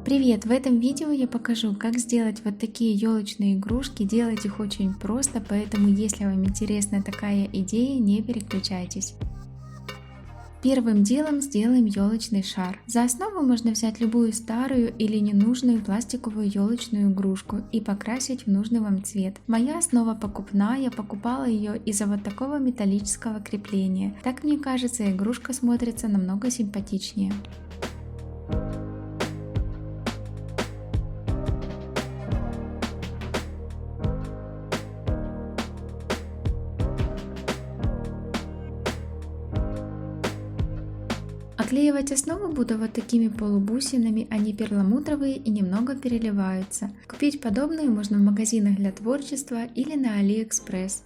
Привет! В этом видео я покажу, как сделать вот такие елочные игрушки. Делать их очень просто, поэтому если вам интересна такая идея, не переключайтесь. Первым делом сделаем елочный шар. За основу можно взять любую старую или ненужную пластиковую елочную игрушку и покрасить в нужный вам цвет. Моя основа покупная, я покупала ее из-за вот такого металлического крепления. Так мне кажется, игрушка смотрится намного симпатичнее. Оклеивать основу буду вот такими полубусинами, они перламутровые и немного переливаются. Купить подобные можно в магазинах для творчества или на AliExpress.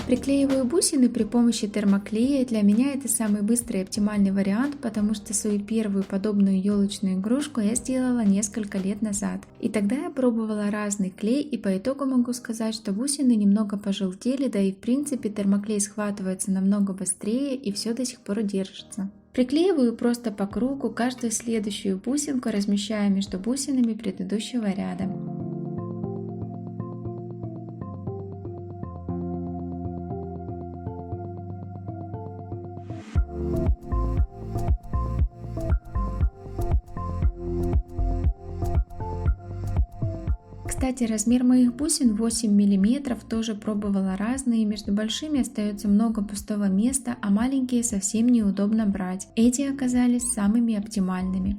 Приклеиваю бусины при помощи термоклея. Для меня это самый быстрый и оптимальный вариант, потому что свою первую подобную елочную игрушку я сделала несколько лет назад. И тогда я пробовала разный клей, и по итогу могу сказать, что бусины немного пожелтели, да и в принципе термоклей схватывается намного быстрее и все до сих пор держится. Приклеиваю просто по кругу, каждую следующую бусинку размещаю между бусинами предыдущего ряда. Кстати, размер моих бусин 8 мм, тоже пробовала разные, между большими остается много пустого места, а маленькие совсем неудобно брать. Эти оказались самыми оптимальными.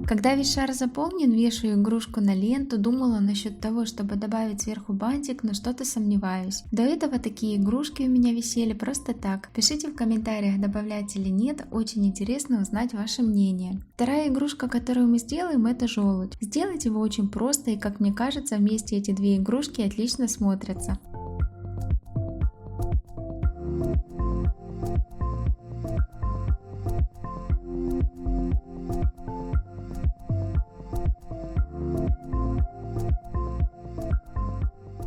Когда весь шар заполнен, вешаю игрушку на ленту, думала насчет того, чтобы добавить сверху бантик, но что-то сомневаюсь. До этого такие игрушки у меня висели просто так. Пишите в комментариях, добавлять или нет, очень интересно узнать ваше мнение. Вторая игрушка, которую мы сделаем, это желудь. Сделать его очень просто и, как мне кажется, вместе эти две игрушки отлично смотрятся.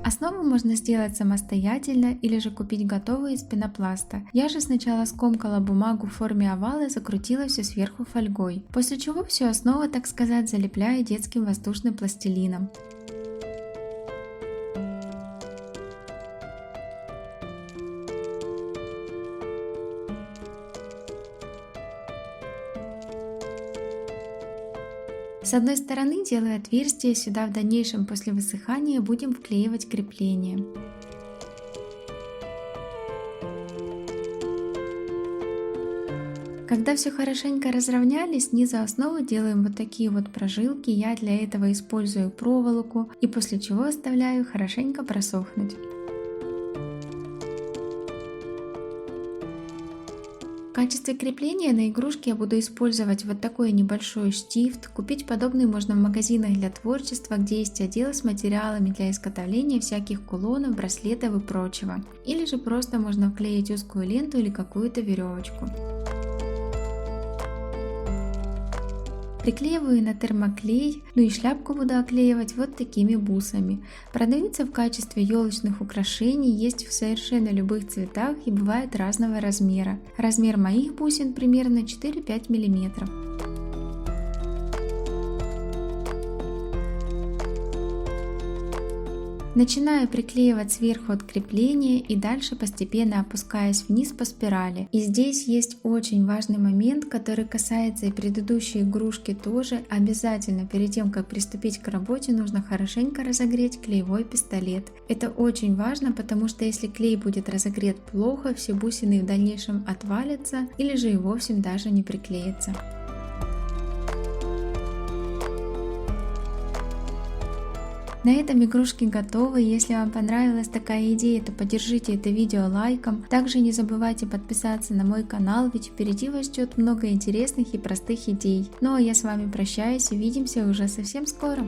Основу можно сделать самостоятельно или же купить готовую из пенопласта. Я же сначала скомкала бумагу в форме овала и закрутила все сверху фольгой, после чего всю основу, так сказать, залепляю детским воздушным пластилином. С одной стороны делаю отверстие, сюда в дальнейшем после высыхания будем вклеивать крепление. Когда все хорошенько разровняли, снизу основы делаем вот такие вот прожилки. Я для этого использую проволоку и после чего оставляю хорошенько просохнуть. В качестве крепления на игрушке я буду использовать вот такой небольшой штифт. Купить подобный можно в магазинах для творчества, где есть отдел с материалами для изготовления всяких кулонов, браслетов и прочего. Или же просто можно вклеить узкую ленту или какую-то веревочку. Приклеиваю на термоклей, ну и шляпку буду оклеивать вот такими бусами. Продаются в качестве елочных украшений, есть в совершенно любых цветах и бывают разного размера. Размер моих бусин примерно 4-5 мм. Начинаю приклеивать сверху от крепления и дальше постепенно опускаясь вниз по спирали. И здесь есть очень важный момент, который касается и предыдущей игрушки тоже. Обязательно перед тем, как приступить к работе, нужно хорошенько разогреть клеевой пистолет. Это очень важно, потому что если клей будет разогрет плохо, все бусины в дальнейшем отвалятся или же и вовсе даже не приклеятся. На этом игрушки готовы. Если вам понравилась такая идея, то поддержите это видео лайком. Также не забывайте подписаться на мой канал, ведь впереди вас ждет много интересных и простых идей. Ну а я с вами прощаюсь, увидимся уже совсем скоро.